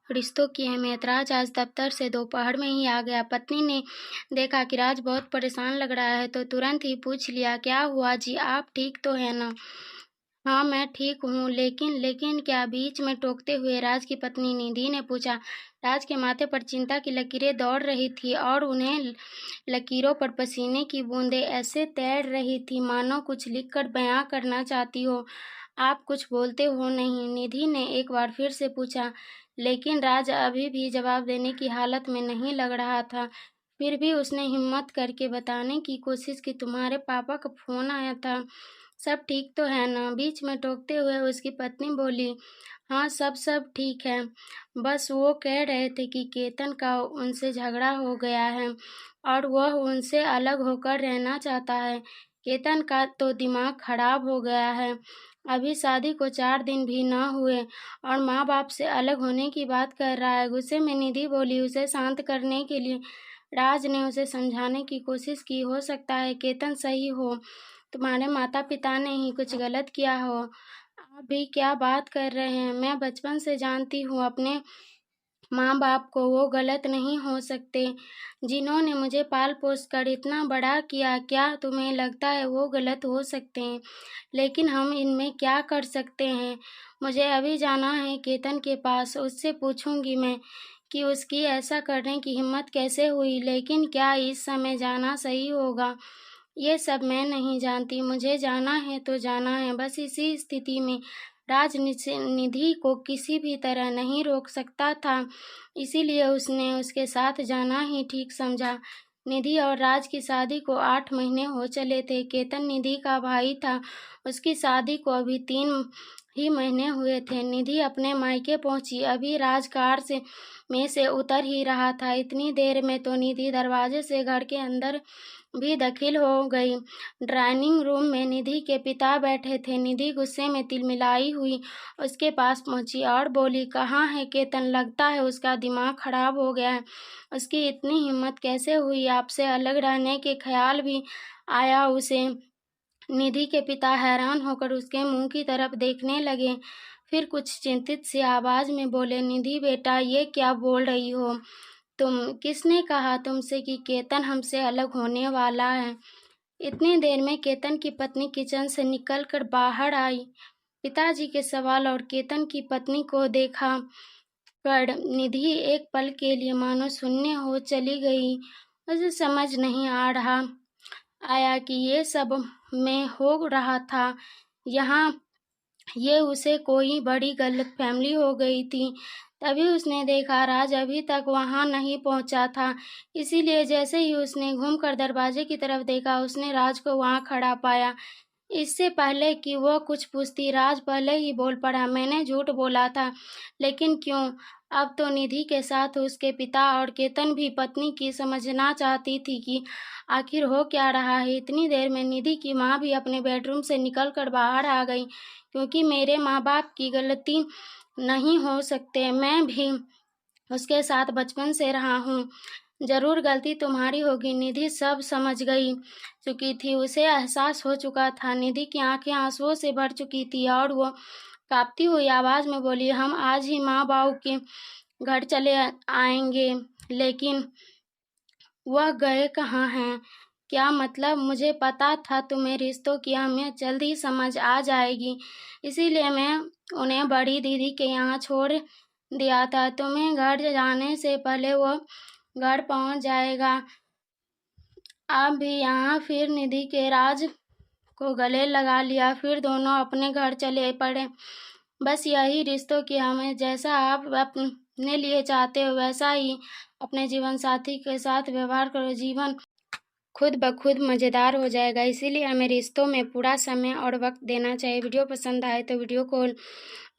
रिश्तों की अहमियत। राज आज दफ्तर से दोपहर में ही आ गया। पत्नी ने देखा कि राज बहुत परेशान लग रहा है तो तुरंत ही पूछ लिया, क्या हुआ जी, आप ठीक तो है ना? हाँ, मैं ठीक हूँ, लेकिन लेकिन क्या? बीच में टोकते हुए राज की पत्नी निधि ने पूछा। राज के माथे पर चिंता की लकीरें दौड़ रही थी और उन्हें लकीरों पर पसीने की बूंदें ऐसे तैर रही थी मानो कुछ लिखकर बयां करना चाहती हो। आप कुछ बोलते हो नहीं? निधि ने एक बार फिर से पूछा, लेकिन राज अभी भी जवाब देने की हालत में नहीं लग रहा था। फिर भी उसने हिम्मत करके बताने की कोशिश की, तुम्हारे पापा का फोन आया था, सब ठीक तो है ना? बीच में टोकते हुए उसकी पत्नी बोली, हाँ सब ठीक है, बस वो कह रहे थे कि केतन का उनसे झगड़ा हो गया है और वह उनसे अलग होकर रहना चाहता है। केतन का तो दिमाग खराब हो गया है, अभी शादी को 4 दिन भी न हुए और माँ बाप से अलग होने की बात कर रहा है। गुस्से में निधि बोली। उसे शांत करने के लिए राज ने उसे समझाने की कोशिश की, हो सकता है केतन सही हो, तुम्हारे माता पिता ने ही कुछ गलत किया हो। आप भी क्या बात कर रहे हैं? मैं बचपन से जानती हूँ अपने माँ बाप को, वो गलत नहीं हो सकते। जिन्होंने मुझे पाल पोस कर इतना बड़ा किया, क्या तुम्हें लगता है वो गलत हो सकते हैं? लेकिन हम इनमें क्या कर सकते हैं? मुझे अभी जाना है केतन के पास, उससे पूछूंगी मैं कि उसकी ऐसा करने की हिम्मत कैसे हुई, लेकिन क्या इस समय जाना सही होगा? ये सब मैं नहीं जानती, मुझे जाना है तो जाना है। बस इसी स्थिति में राज निधि को किसी भी तरह नहीं रोक सकता था, इसीलिए उसने उसके साथ जाना ही ठीक समझा। निधि और राज की शादी को 8 महीने हो चले थे। केतन निधि का भाई था, उसकी शादी को अभी 3 ही महीने हुए थे। निधि अपने मायके पहुंची, अभी राज कार से उतर ही रहा था। इतनी देर में तो निधि दरवाजे से घर के अंदर भी दाखिल हो गई। ड्राइंग रूम में निधि के पिता बैठे थे। निधि गुस्से में तिलमिलाई हुई उसके पास पहुंची और बोली, कहाँ है केतन? लगता है उसका दिमाग खराब हो गया है, उसकी इतनी हिम्मत कैसे हुई आपसे अलग रहने के ख्याल भी आया उसे? निधि के पिता हैरान होकर उसके मुंह की तरफ देखने लगे, फिर कुछ चिंतित सी आवाज में बोले, निधि बेटा, ये क्या बोल रही हो तुम? किसने कहा तुमसे कि केतन हमसे अलग होने वाला है? इतनी देर में केतन की पत्नी किचन से निकलकर बाहर आई। पिताजी के सवाल और केतन की पत्नी को देखा कर निधि एक पल के लिए मानो शून्य हो चली गई। उसे समझ नहीं आ रहा आया कि ये सब में हो रहा था। यहाँ ये उसे कोई बड़ी गलतफहमी हो गई थी। तभी उसने देखा राज अभी तक वहां नहीं पहुंचा था, इसीलिए जैसे ही उसने घूमकर दरवाजे की तरफ देखा, उसने राज को वहां खड़ा पाया। इससे पहले कि वह कुछ पूछती, राज पहले ही बोल पड़ा, मैंने झूठ बोला था, लेकिन क्यों? अब तो निधि के साथ उसके पिता और केतन भी पत्नी की समझना चाहती थी कि आखिर हो क्या रहा है। इतनी देर में निधि की माँ भी अपने बेडरूम से निकलकर बाहर आ गई। क्योंकि मेरे माँ बाप की गलती नहीं हो सकते, मैं भी उसके साथ बचपन से रहा हूँ, जरूर गलती तुम्हारी होगी। निधि सब समझ गई चुकी थी, उसे एहसास हो चुका था। निधि की आंखें आंसुओं से भर चुकी थी और वो कांपती हुई आवाज में बोली, हम आज ही माँ बाबू के घर चले आएंगे, लेकिन वह गए कहाँ हैं? क्या मतलब? मुझे पता था तुम्हें रिश्तों की अहमियत जल्द ही समझ आ जाएगी, इसीलिए मैं उन्हें बड़ी दीदी के यहाँ छोड़ दिया था। तुम्हें घर जाने से पहले वो घर पहुंच जाएगा। आप भी यहाँ। फिर निधि के राज को गले लगा लिया, फिर दोनों अपने घर चले पड़े। बस यही रिश्तों की हमें, जैसा आप अपने लिए चाहते हो वैसा ही अपने जीवन साथी के साथ व्यवहार करो, जीवन खुद ब खुद मज़ेदार हो जाएगा। इसीलिए हमें रिश्तों में पूरा समय और वक्त देना चाहिए। वीडियो पसंद आए तो वीडियो को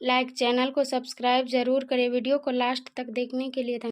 लाइक, चैनल को सब्सक्राइब जरूर करें। वीडियो को लास्ट तक देखने के लिए धन्यवाद।